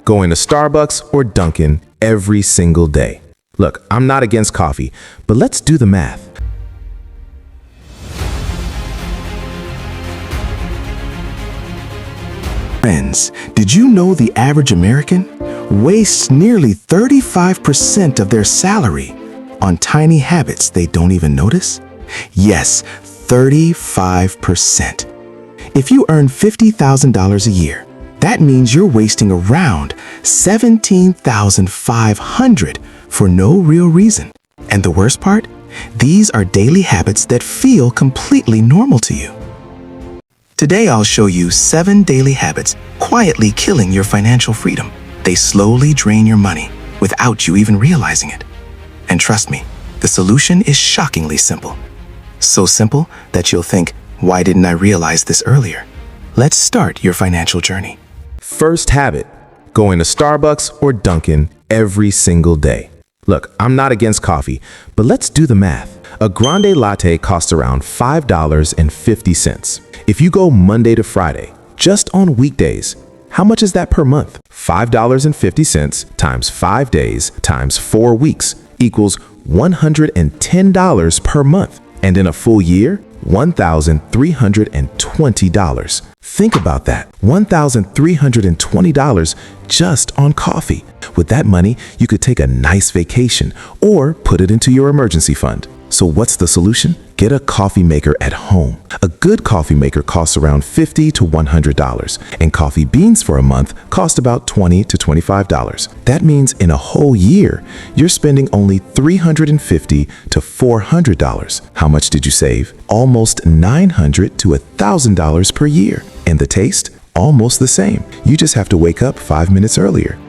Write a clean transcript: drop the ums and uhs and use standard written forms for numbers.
going to Starbucks or Dunkin' every single day. Look, I'm not against coffee, but let's do the math. Friends, did you know the average American wastes nearly 35% of their salary on tiny habits they don't even notice? Yes, 35%. If you earn $50,000 a year, that means you're wasting around $17,500 for no real reason. And the worst part? These are daily habits that feel completely normal to you. Today I'll show you 7 daily habits quietly killing your financial freedom. They slowly drain your money without you even realizing it. And trust me, the solution is shockingly simple. So simple that you'll think, why didn't I realize this earlier? Let's start your financial journey. First habit, going to Starbucks or Dunkin' every single day. Look, I'm not against coffee, but let's do the math. A grande latte costs around $5.50. If you go Monday to Friday, just on weekdays, how much is that per month? $5.50 times 5 days times 4 weeks equals $110 per month. And in a full year, $1,320. Think about that, $1,320 just on coffee. With that money, you could take a nice vacation or put it into your emergency fund. So what's the solution? Get a coffee maker at home. A good coffee maker costs around $50 to $100, and coffee beans for a month cost about $20 to $25. That means in a whole year, you're spending only $350 to $400. How much did you save? Almost $900 to $1,000 per year. And the taste? Almost the same. You just have to wake up 5 minutes earlier.